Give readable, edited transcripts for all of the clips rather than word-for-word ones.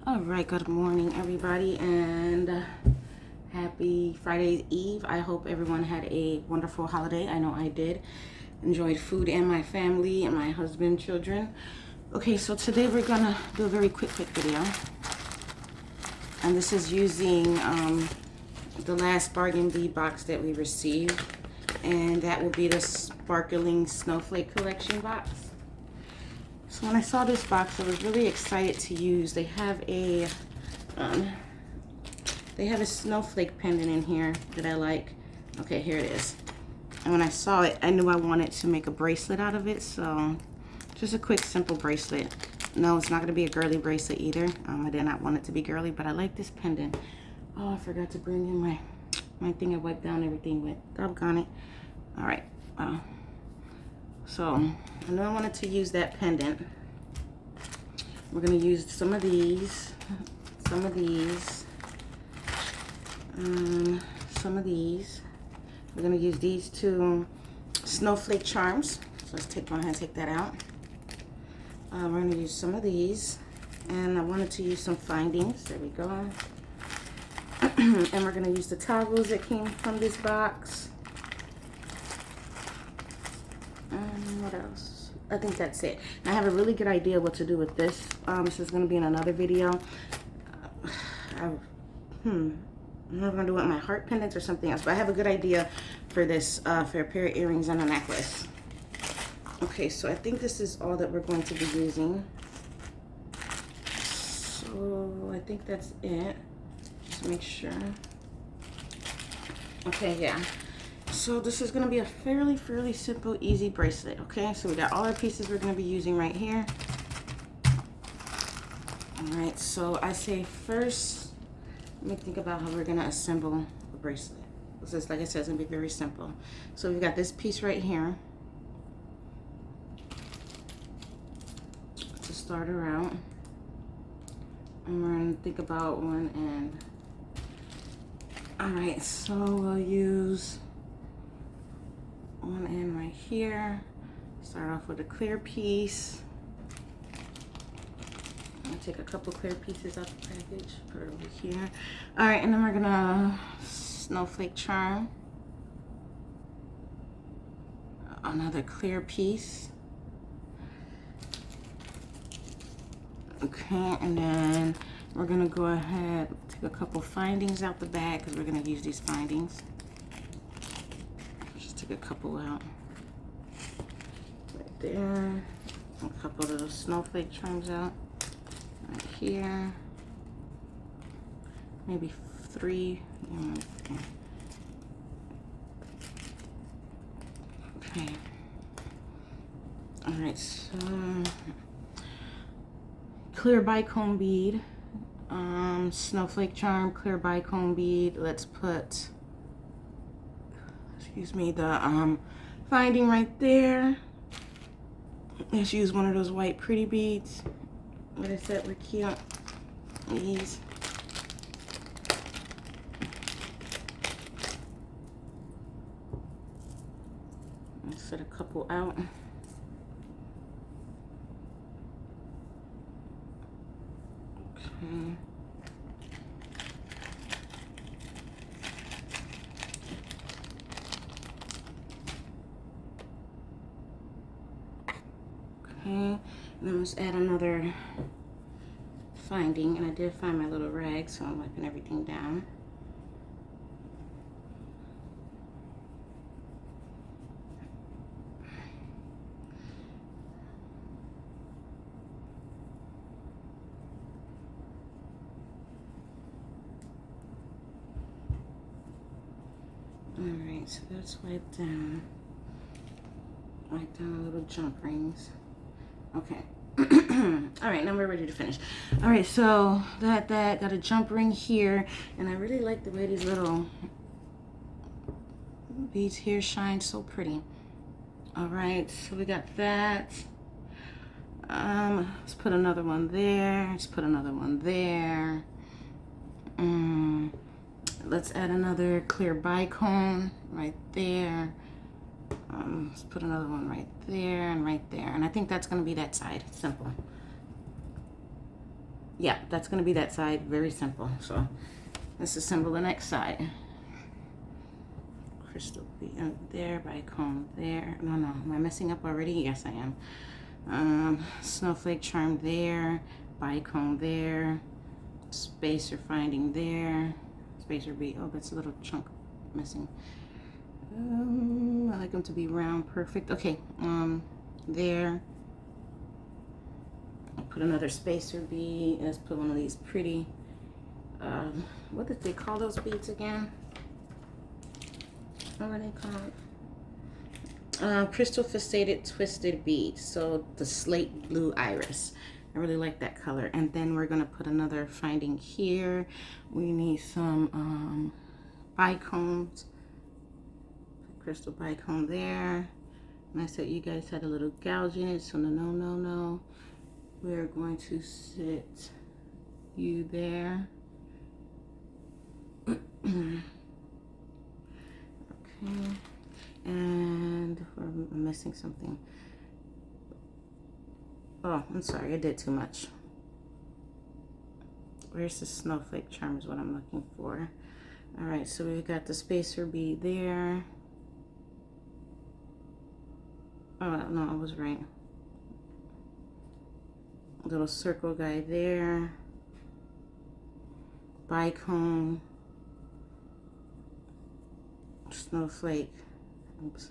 All right, good morning, everybody, and happy Friday Eve. I hope everyone had a wonderful holiday. I know I did. Enjoyed food and my family and my husband, children. Okay, so today we're gonna do a very quick video, and this is using the last bargain bead box that we received, and that will be the Sparkling Snowflake collection box. So when I saw this box, I was really excited to use. They have a snowflake pendant in here that I like. Okay, here it is. And when I saw it, I knew I wanted to make a bracelet out of it. So just a quick, simple bracelet. No, it's not going to be a girly bracelet either. I did not want it to be girly, but I like this pendant. Oh, I forgot to bring in my thing I wiped down everything with. Doggone it. All right. So I know I wanted to use that pendant. We're going to use some of these, some of these. We're going to use these two snowflake charms. So let's go ahead and take that out. We're going to use some of these. And I wanted to use some findings. There we go. And we're going to use the toggles that came from this box. What else? I think that's it. I have a really good idea what to do with this. This is going to be in another video. I'm not going to do it with my heart pendants or something else, but I have a good idea for this, for a pair of earrings and a necklace. Okay, so I think this is all that we're going to be using. So I think that's it. Just make sure. Okay, yeah. So this is going to be a fairly simple, easy bracelet, okay? So we got all our pieces we're going to be using right here. All right, so I say first, let me think about how we're going to assemble the bracelet. This is, like I said, it's going to be very simple. So we've got this piece right here to start her out. And we're going to think about one end. All right, so we'll use one end right here. Start off with a clear piece. I'm gonna take a couple clear pieces out the package, put it over here. All right, and then we're gonna snowflake charm. Another clear piece. Okay, and then we're gonna go ahead, take a couple findings out the bag because we're gonna use these findings. Take a couple out right there. A couple of those snowflake charms out right here. Maybe 3. Okay. All right. So clear bicone bead, snowflake charm, clear bicone bead. Let's put, excuse me, the finding right there. Let's use one of those white pretty beads. Like I said, we're cute. These. Let's set a couple out. Okay. Okay, and then let's add another finding, and I did find my little rag, so I'm wiping everything down. All right, so that's wiped down. Wipe down the little jump rings. Okay. All right, now we're ready to finish. All right, so that got a jump ring here, and I really like the way these little beads here shine so pretty. All right, so we got that. Let's put another one there. Let's put another one there. Let's add another clear bicone right there. Let's put another one right there and right there. And I think that's going to be that side. Simple. yeah, that's going to be that side. Very simple. So let's assemble the next side. Crystal bead there, bicone there. No, am I messing up already? Yes, I am. Snowflake charm there, bicone there, spacer finding there, spacer bead. Oh, that's a little chunk missing. I like them to be round, perfect. Okay, there. I'll put another spacer bead. Let's put one of these pretty, what did they call those beads again? What are they called? Crystal faceted twisted beads. So the slate blue iris. I really like that color. And then we're gonna put another finding here. We need some bicones. Crystal bicone there. And I said you guys had a little gouge in it, so no. We're going to sit you there. Okay. And I'm missing something. Oh, I'm sorry, I did too much. Where's the snowflake charm is what I'm looking for. All right, so we've got the spacer bead there. Oh, no, I was right. A little circle guy there. Bicone. Snowflake. Oops.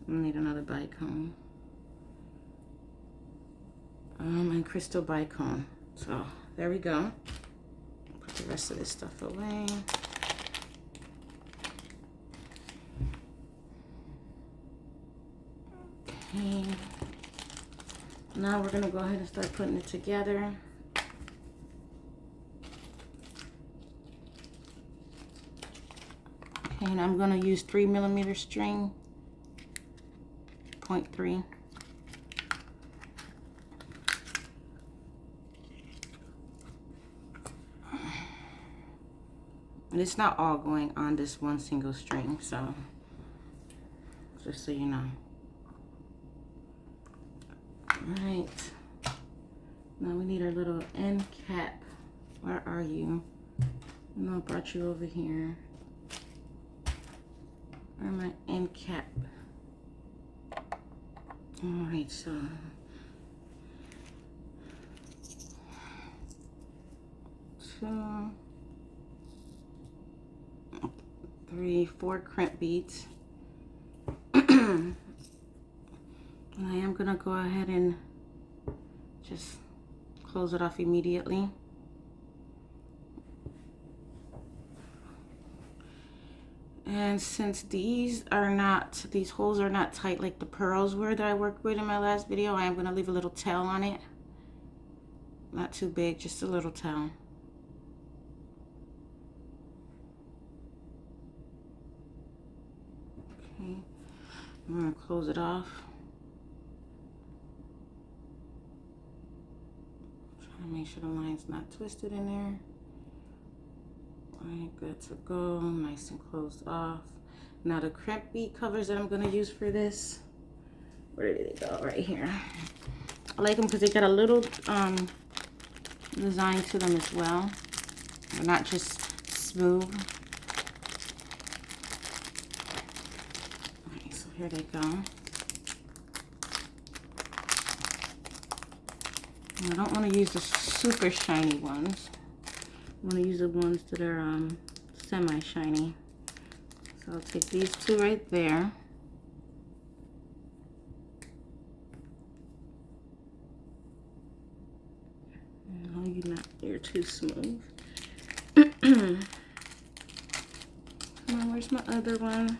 I need another bicone. And crystal bicone. So there we go. Put the rest of this stuff away. Okay. Now we're gonna go ahead and start putting it together. Okay, and I'm gonna use 3mm string, 0.3. And it's not all going on this one single string, so just so you know. All right, now we need our little end cap. Where are you? I know I brought you over here. Where my end cap? All right, so 2, 3, 4 crimp beads. I am gonna go ahead and just close it off immediately. And since these holes are not tight like the pearls were that I worked with in my last video, I am gonna leave a little tail on it. Not too big, just a little tail. Okay, I'm gonna close it off. Make sure the line's not twisted in there. All right, good to go. Nice and closed off. Now the crimp bead covers that I'm gonna use for this, where did they go? Right here. I like them because they got a little design to them as well. They're not just smooth. Okay, so here they go. I don't want to use the super shiny ones. I want to use the ones that are semi-shiny. So I'll take these two right there. No, you're too smooth. Come on, where's my other one?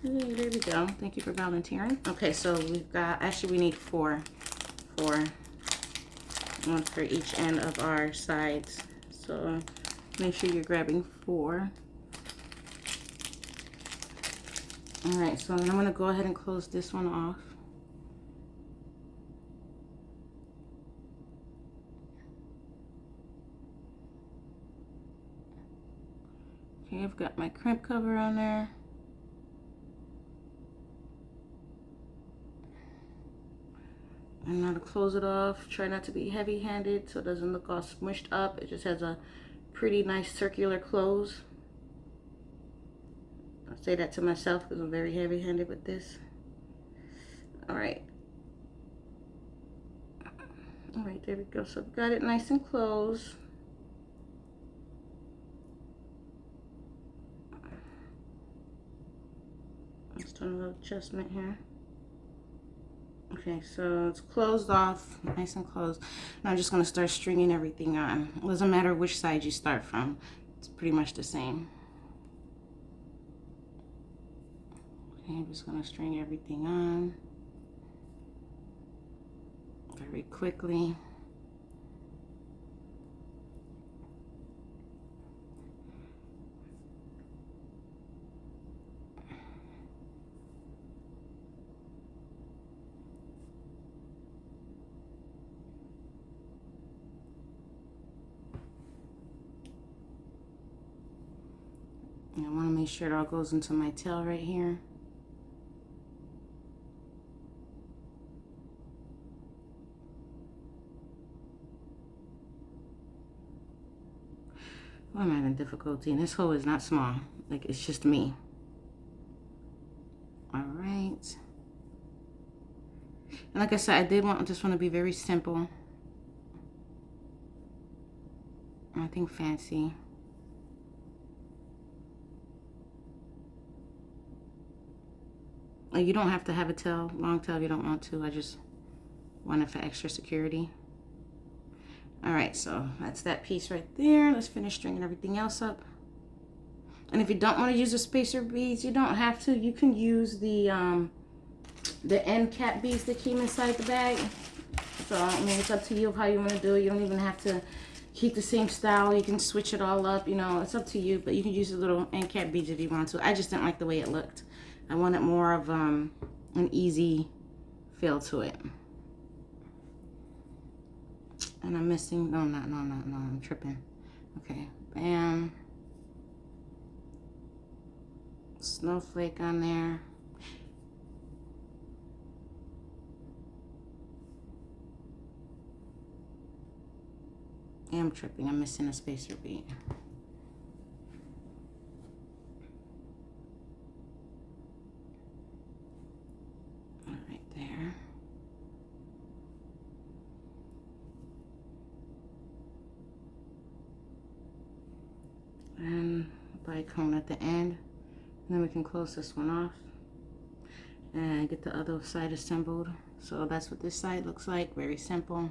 Hey, there we go. Thank you for volunteering. Okay, so we've got, actually we need four. One for each end of our sides. So make sure you're grabbing 4. All right, so then I'm gonna go ahead and close this one off. Okay, I've got my crimp cover on there. And now to close it off, try not to be heavy-handed so it doesn't look all smushed up. It just has a pretty nice circular close. I say that to myself because I'm very heavy-handed with this. All right, there we go. So I've got it nice and closed. Let's do a little adjustment here. Okay, so it's closed off, nice and closed. Now I'm just gonna start stringing everything on. It doesn't matter which side you start from. It's pretty much the same. Okay, I'm just gonna string everything on very quickly. I want to make sure it all goes into my tail right here. Well, I'm having difficulty, and this hole is not small. Like, it's just me. All right. And like I said, I did want this one to be very simple. Nothing fancy. You don't have to have a tail, long tail if you don't want to. I just want it for extra security. All right, so that's that piece right there. Let's finish stringing everything else up. And if you don't want to use the spacer beads, you don't have to. You can use the end cap beads that came inside the bag. So, I mean, it's up to you how you want to do it. You don't even have to keep the same style. You can switch it all up, you know, it's up to you. But you can use the little end cap beads if you want to. I just didn't like the way it looked. I wanted more of an easy feel to it. And I'm missing, no, I'm tripping. Okay, bam. Snowflake on there. I'm tripping, I'm missing a spacer bead. Right there. And bicone at the end. And then we can close this one off and get the other side assembled. So that's what this side looks like, very simple.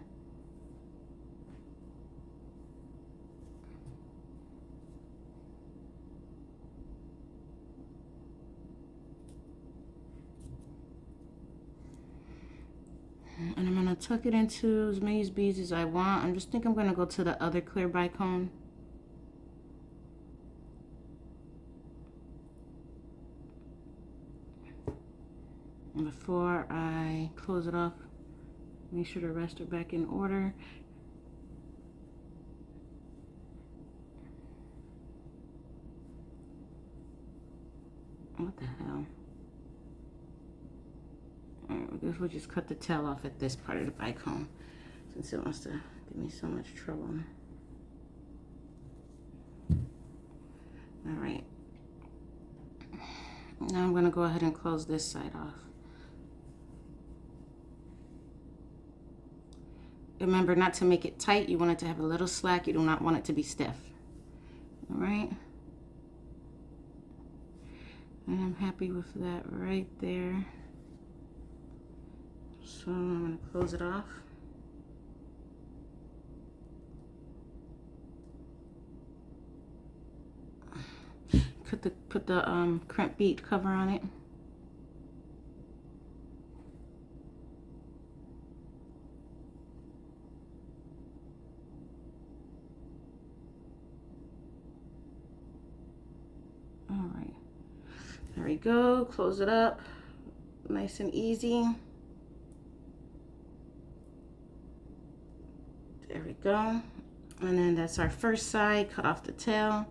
And I'm gonna tuck it into as many beads as I want. I'm just think I'm gonna go to the other clear bicone. And before I close it off, make sure the rest are back in order. What the hell? Alright, I guess we'll just cut the tail off at this part of the bicone since it wants to give me so much trouble. Alright. Now I'm going to go ahead and close this side off. Remember not to make it tight. You want it to have a little slack. You do not want it to be stiff. Alright. And I'm happy with that right there. So I'm going to close it off. Put the crimp bead cover on it. All right, there we go. Close it up, nice and easy. There we go. And then that's our first side. Cut off the tail.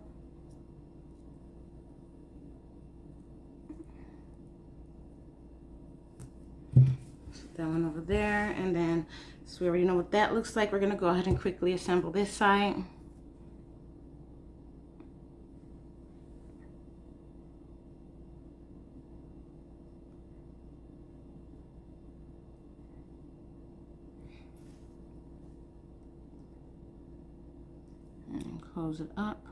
that one over there, and then so we already know what that looks like. We're gonna go ahead and quickly assemble this side. And close it up.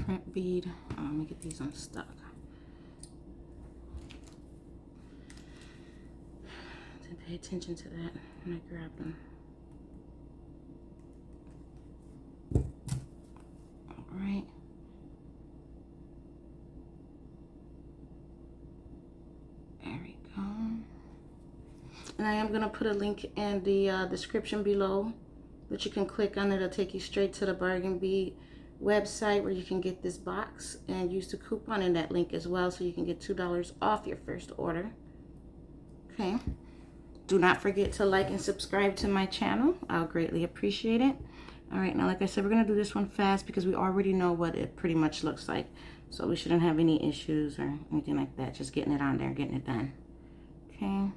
Crimp bead. Oh, let me get these unstuck. Didn't pay attention to that when I grabbed them. All right. There we go. And I am going to put a link in the description below that you can click on. It'll take you straight to the Bargain Bead website where you can get this box, and use the coupon in that link as well, so you can get $2 off your first order. Okay. Do not forget to like and subscribe to my channel. I'll greatly appreciate it. All right, now like I said, we're going to do this one fast because we already know what it pretty much looks like. So we shouldn't have any issues or anything like that. Just getting it on there, getting it done. Okay.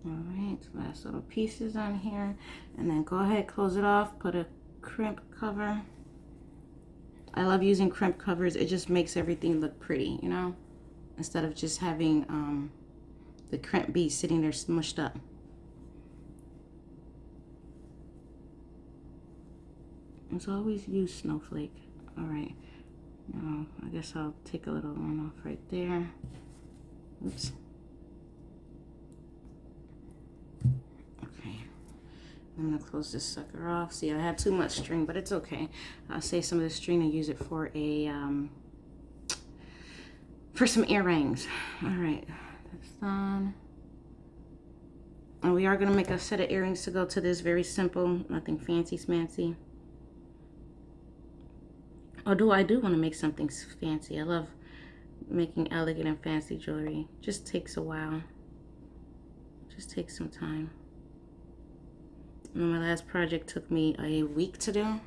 All right, last little pieces on here, and then go ahead, close it off, put a crimp cover. I love using crimp covers. It just makes everything look pretty, you know, instead of just having the crimp bead sitting there smushed up. As always, use snowflake. All right, now I guess I'll take a little one off right there. Oops. I'm gonna close this sucker off. See, I had too much string, but it's okay. I'll save some of the string and use it for a for some earrings. All right, that's done. And we are gonna make a set of earrings to go to this. Very simple, nothing fancy smancy. Although I do want to make something fancy. I love making elegant and fancy jewelry. Just takes a while. Just takes some time. And my last project took me a week to do,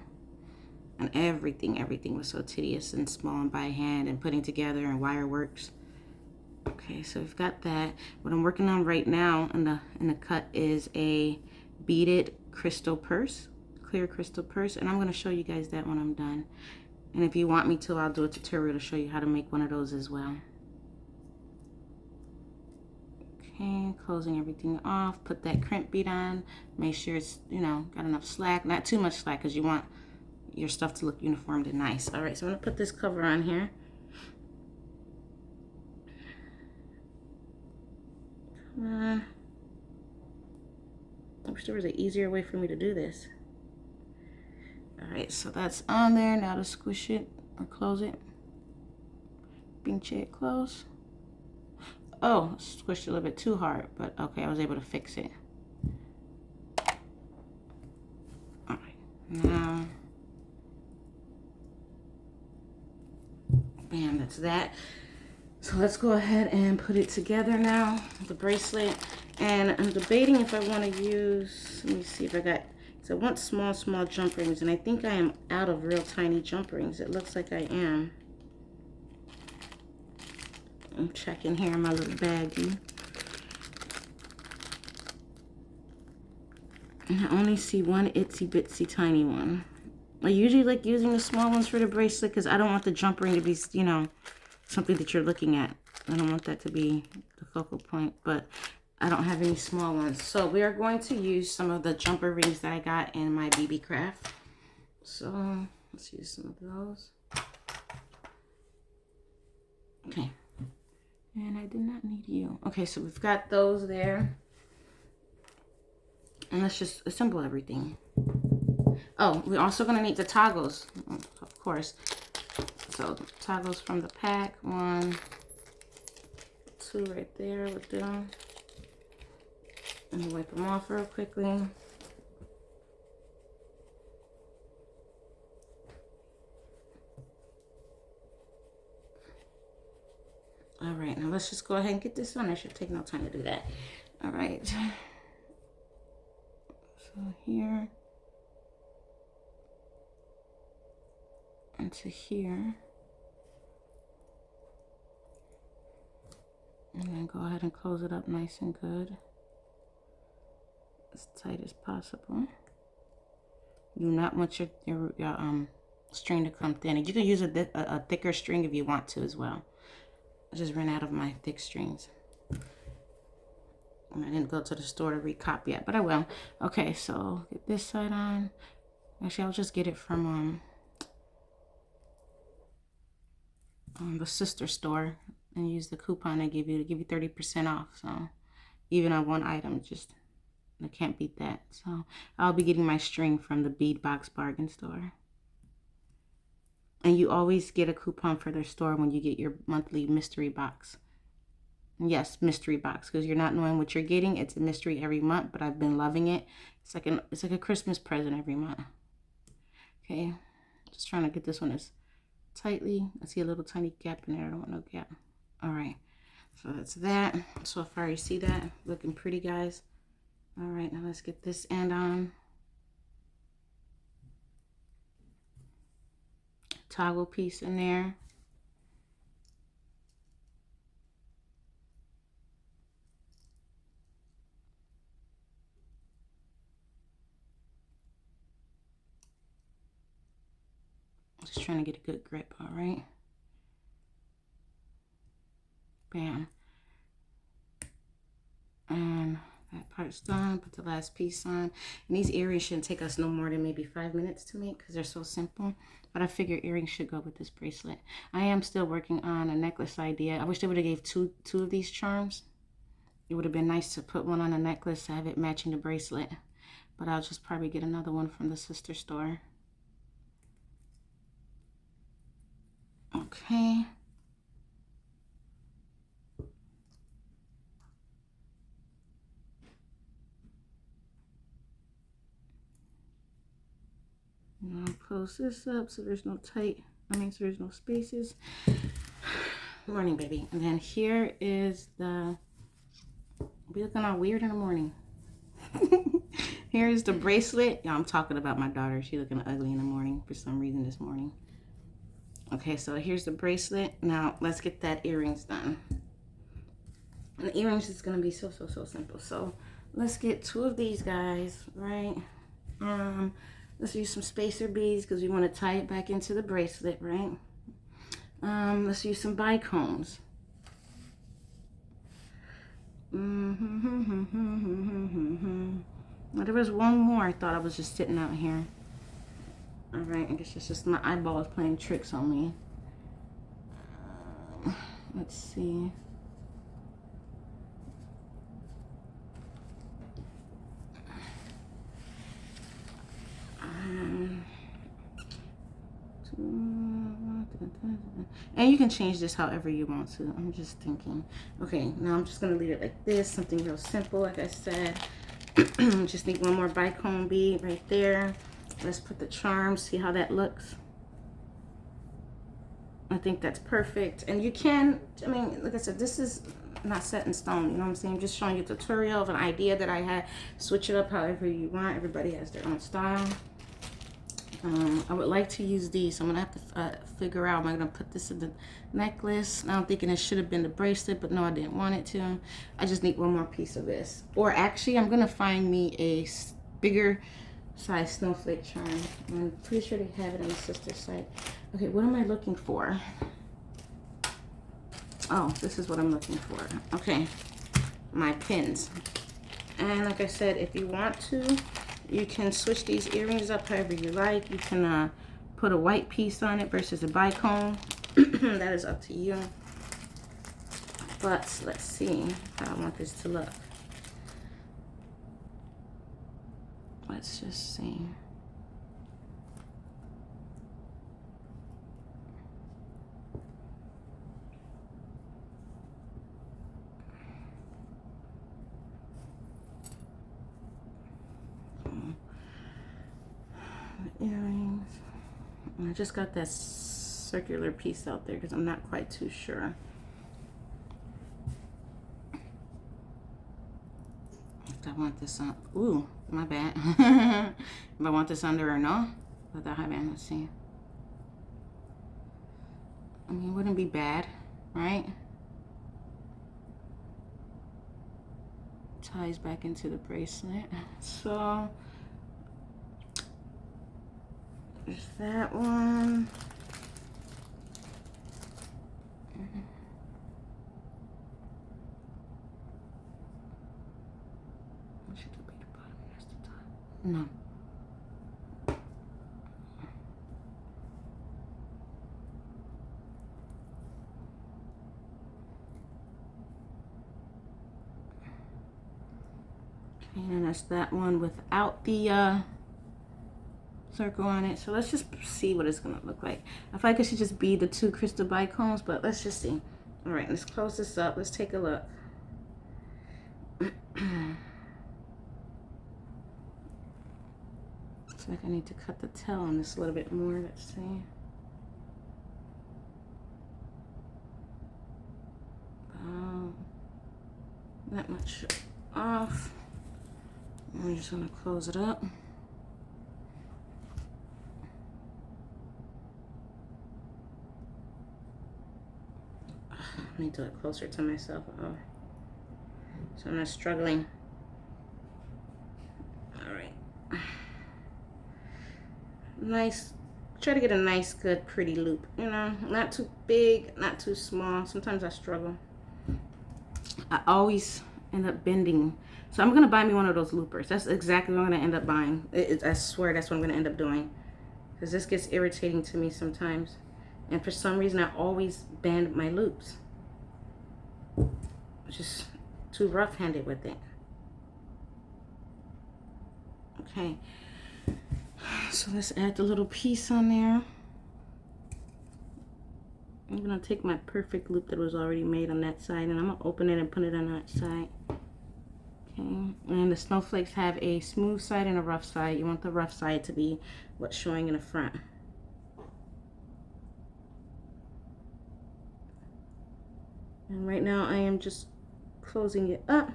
and everything was so tedious and small and by hand and putting together and wire works. Okay, so we've got that. What I'm working on right now in the cut is a beaded crystal purse, clear crystal purse, and I'm going to show you guys that when I'm done. And if you want me to, I'll do a tutorial to show you how to make one of those as well. Okay, closing everything off, put that crimp bead on, make sure it's, you know, got enough slack, not too much slack because you want your stuff to look uniformed and nice. All right, so I'm gonna put this cover on here. Come on. I wish there was an easier way for me to do this. All right, so that's on there. Now to squish it or close it. Pinch it close. Oh, squished it a little bit too hard, but okay, I was able to fix it. All right, now, bam, that's that. So let's go ahead and put it together now, the bracelet. And I'm debating if I want to use, let me see if I got, so I want small jump rings, and I think I am out of real tiny jump rings. It looks like I am. I'm checking here in my little baggie. And I only see one itsy bitsy tiny one. I usually like using the small ones for the bracelet because I don't want the jump ring to be, you know, something that you're looking at. I don't want that to be the focal point, but I don't have any small ones. So we are going to use some of the jumper rings that I got in my BB Craft. So let's use some of those. Okay. And I did not need you. Okay, so we've got those there. And let's just assemble everything. Oh, we're also gonna need the toggles, of course. So toggles from the pack. 1, 2 right there with them. Let me wipe them off real quickly. All right, now let's just go ahead and get this on. I should take no time to do that. All right. So here into here. And then go ahead and close it up nice and good. As tight as possible. You do not want your string to come thin. And you can use a thicker string if you want to as well. I just ran out of my thick strings. And I didn't go to the store to recop yet, but I will. Okay, so get this side on. Actually, I'll just get it from the sister store and use the coupon they give you to give you 30% off. So even on one item, just I can't beat that. So I'll be getting my string from the Bead Box Bargain Store. And you always get a coupon for their store when you get your monthly mystery box. Yes, mystery box, because you're not knowing what you're getting. It's a mystery every month, but I've been loving it. It's like a Christmas present every month. Okay, just trying to get this one as tightly. I see a little tiny gap in there. I don't want no gap. All right, so that's that. So far, you see that looking pretty, guys. All right, now let's get this end on. Toggle piece in there. Just trying to get a good grip, all right? Bam. And that part's done. Put the last piece on. And these earrings shouldn't take us no more than maybe 5 minutes to make because they're so simple. But I figure earrings should go with this bracelet. I am still working on a necklace idea. I wish they would have gave two of these charms. It would have been nice to put one on a necklace to have it matching the bracelet. But I'll just probably get another one from the sister store. Okay. And I'll close this up so there's no so there's no spaces. Morning, baby. And then here is the, be looking all weird in the morning. Here's the bracelet. Yeah, I'm talking about my daughter. She's looking ugly in the morning for some reason this morning. Okay, so here's the bracelet. Now let's get that earrings done. And the earrings is gonna be so simple. So let's get 2 of these guys, right? Let's use some spacer beads because we want to tie it back into the bracelet, right? Let's use some bicones. Well, there was one more I thought I was just sitting out here. All right, I guess it's just my eyeballs playing tricks on me. Let's see. And you can change this however you want to. I'm just thinking. Okay, now I'm just going to leave it like this. Something real simple, like I said. Just need one more bicone bead right there. Let's put the charm, see how that looks. I think that's perfect. And you can, I mean, like I said, this is not set in stone, you know what I'm saying? I'm just showing you a tutorial of an idea that I had. Switch it up however you want. Everybody has their own style. I would like to use these. So I'm gonna have to figure out, am I gonna put this in the necklace? Now I'm thinking it should have been the bracelet, but no, I didn't want it to. I just need one more piece of this. Or actually, I'm gonna find me a bigger size snowflake charm. I'm pretty sure they have it on the sister site. Okay, what am I looking for? Oh, this is what I'm looking for. Okay, my pins. And like I said, if you want to, you can switch these earrings up however you like. You can put a white piece on it versus a bicone. That is up to you. But let's see how I want this to look. Let's just see. earrings. And I just got that circular piece out there because I'm not quite too sure. If I want this on, ooh, my bad. If I want this under or no, let that happen. Let's see. I mean, it wouldn't be bad, right? Ties back into the bracelet. So there's that one. Should it be the bottom? That's the top. No. And that's that one without the circle on it. So let's just see what it's gonna look like. I feel like it should just be the 2 crystal bicones, but let's just see. All right, let's close this up. Let's take a look. Looks like I need to cut the tail on this a little bit more. Let's see. That much off. I'm just gonna close it up. Let me do it closer to myself. Oh. So I'm not struggling. All right. Nice. Try to get a nice, good, pretty loop. You know, not too big, not too small. Sometimes I struggle. I always end up bending. So I'm going to buy me one of those loopers. That's exactly what I'm going to end up buying. I swear that's what I'm going to end up doing. Because this gets irritating to me sometimes. And for some reason, I always bend my loops. I'm just too rough-handed with it. Okay. So let's add the little piece on there. I'm going to take my perfect loop that was already made on that side. And I'm going to open it and put it on that side. Okay, and the snowflakes have a smooth side and a rough side. You want the rough side to be what's showing in the front. And right now I am just closing it up.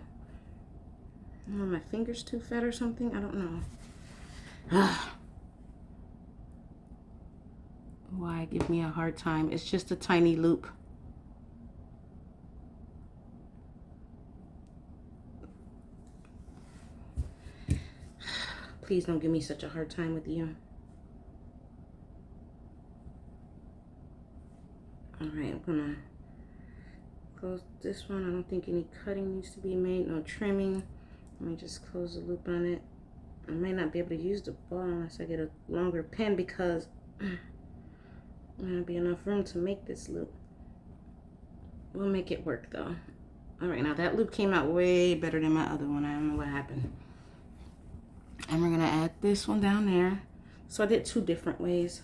Are my fingers too fat or something? I don't know. Why give me a hard time? It's just a tiny loop. Please don't give me such a hard time with you. All right, I'm gonna close this one. I don't think any cutting needs to be made, no trimming. Let me just close the loop on it. I might not be able to use the ball unless I get a longer pen because there's gonna be enough room to make this loop. We'll make it work though. All right, now that loop came out way better than my other one. I don't know what happened. And we're gonna add this one down there. So I did 2 different ways.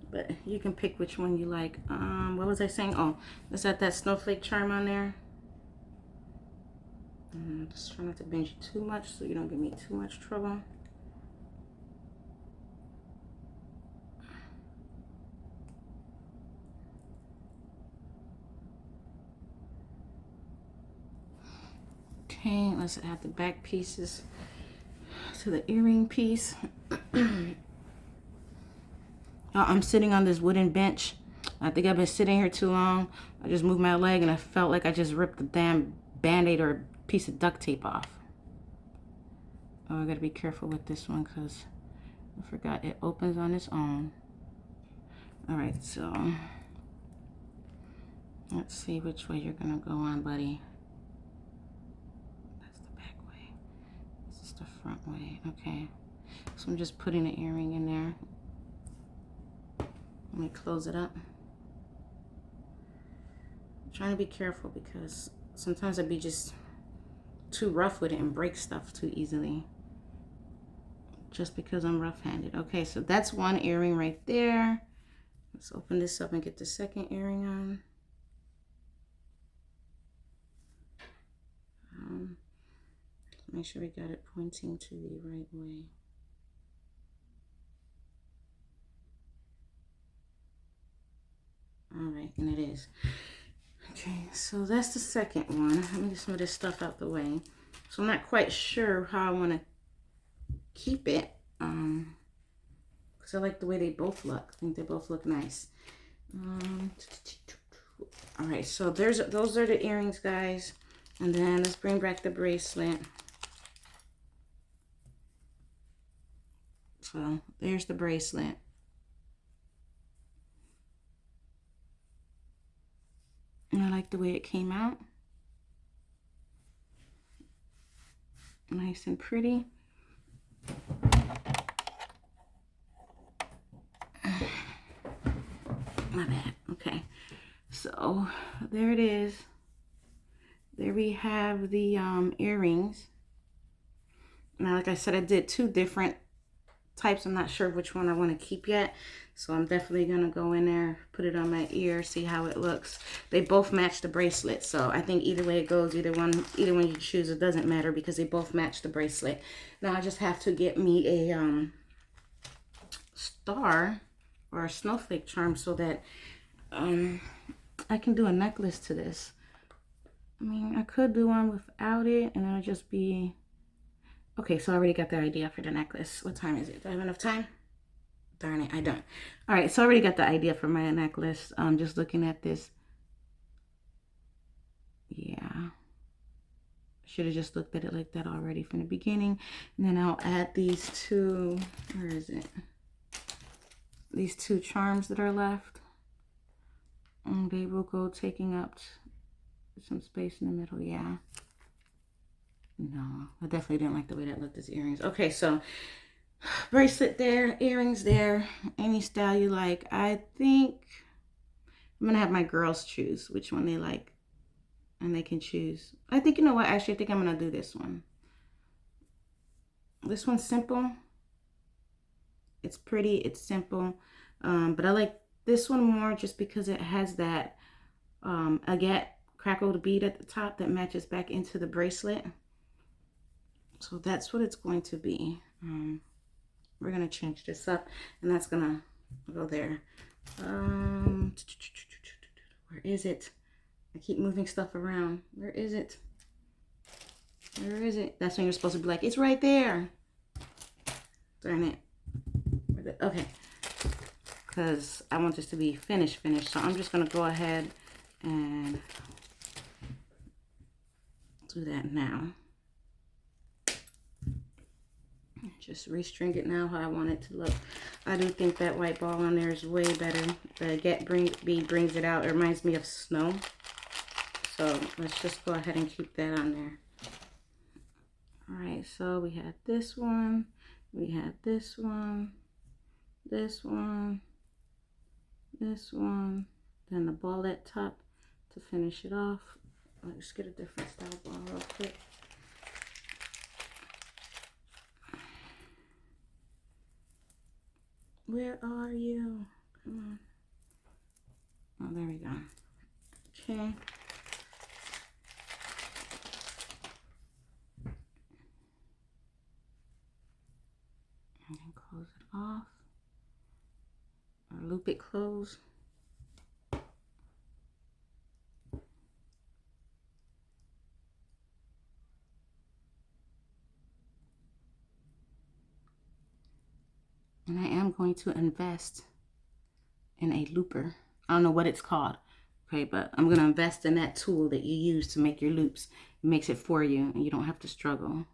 But you can pick which one you like. What was I saying? Oh, let's add that snowflake charm on there. Just try not to bend you too much so you don't give me too much trouble. Okay, let's add the back pieces to the earring piece. I'm sitting on this wooden bench. I think I've been sitting here too long. I just moved my leg and I felt like I just ripped the damn band-aid or piece of duct tape off. Oh, I gotta be careful with this one because I forgot it opens on its own. All right, so let's see which way you're gonna go on, buddy. That's the back way. This is the front way. Okay, so I'm just putting the earring in there. Let me close it up. I'm trying to be careful because sometimes I'd be just too rough with it and break stuff too easily. Just because I'm rough-handed. Okay, so that's one earring right there. Let's open this up and get the second earring on. Make sure we got it pointing to the right way. All right, and it is. Okay, so that's the second one. Let me get some of this stuff out the way. So I'm not quite sure how I want to keep it. Because I like the way they both look. I think they both look nice. All right, so those are the earrings, guys. And then let's bring back the bracelet. So there's the bracelet. And I like the way it came out. Nice and pretty. My bad. Okay. So there it is. There we have the earrings. Now, like I said, I did two different types. I'm not sure which one I want to keep yet. So I'm definitely going to go in there, put it on my ear, see how it looks. They both match the bracelet. So I think either way it goes, either one you choose, it doesn't matter because they both match the bracelet. Now I just have to get me a star or a snowflake charm so that I can do a necklace to this. I mean, I could do one without it and it'll just be... Okay, so I already got the idea for the necklace. What time is it? Do I have enough time? Darn it, I don't. All right, so I already got the idea for my necklace. Just looking at this. Yeah. Should have just looked at it like that already from the beginning. And then I'll add these two, where is it? These two charms that are left. And they will go taking up some space in the middle, yeah. No, I definitely didn't like the way that looked as earrings. Okay, so bracelet there, earrings there, any style you like. I think I'm gonna have my girls choose which one they like, and they can choose. I think, you know what, actually I think I'm gonna do this one. This one's simple. It's pretty, it's simple, but I like this one more just because it has that agate crackled bead at the top that matches back into the bracelet. So that's what it's going to be. We're gonna change this up, and that's gonna go there. Where is it? I keep moving stuff around. Where is it? Where is it? That's when you're supposed to be like, it's right there. Darn it. Okay. Because I want this to be finished. So I'm just gonna go ahead and do that now. Just restring it now how I want it to look. I do think that white ball on there is way better. The agate bead brings it out. It reminds me of snow. So let's just go ahead and keep that on there. All right, so we had this one. We had this one. This one. This one. Then the ball at top to finish it off. Let's get a different style ball real quick. Where are you? Come on. Oh, there we go. Okay. And then close it off. Or loop it closed. And I am going to invest in a looper. I don't know what it's called. Okay, but I'm going to invest in that tool that you use to make your loops. It makes it for you and you don't have to struggle.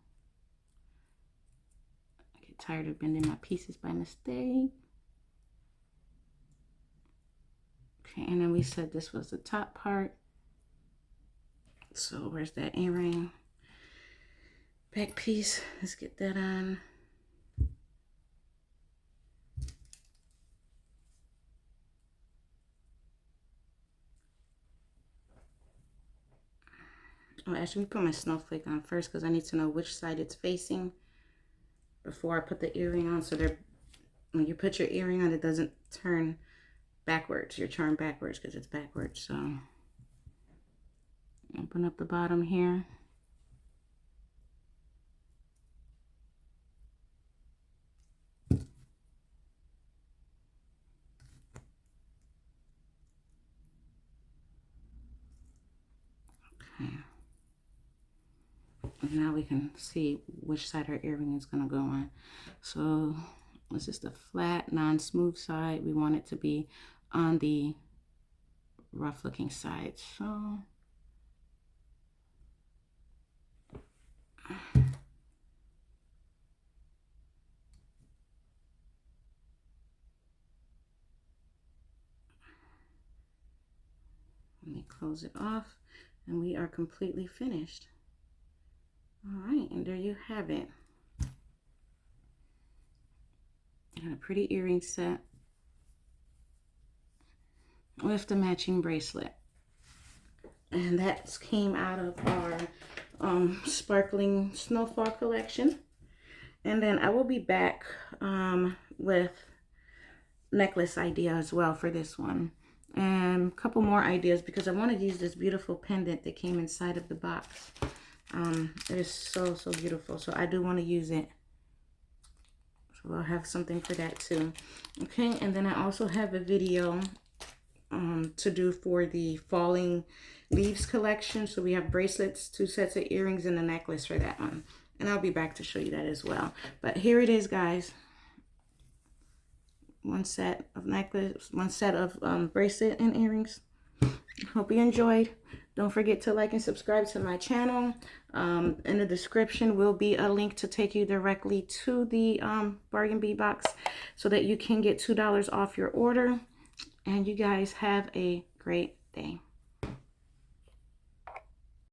I get tired of bending my pieces by mistake. Okay, and then we said this was the top part. So where's that earring? Back piece. Let's get that on. Oh, actually, we put my snowflake on first because I need to know which side it's facing before I put the earring on. So when you put your earring on, it doesn't turn backwards. Your charm backwards because it's backwards. So open up the bottom here. Now we can see which side our earring is going to go on. So this is the flat, non-smooth side. We want it to be on the rough looking side. So let me close it off, and we are completely finished. All right, and there you have it. Got a pretty earring set with the matching bracelet. And that came out of our Sparkling Snowfall collection. And then I will be back with necklace idea as well for this one. And a couple more ideas because I want to use this beautiful pendant that came inside of the box. It is so, so beautiful. So I do want to use it. So I'll have something for that too. Okay, and then I also have a video to do for the Falling Leaves collection. So we have bracelets, 2 sets of earrings, and a necklace for that one. And I'll be back to show you that as well. But here it is, guys. 1 set of necklace, 1 set of bracelet and earrings. Hope you enjoyed. Don't forget to like and subscribe to my channel. In the description will be a link to take you directly to the bargain bee box so that you can get $2 off your order. And you guys have a great day.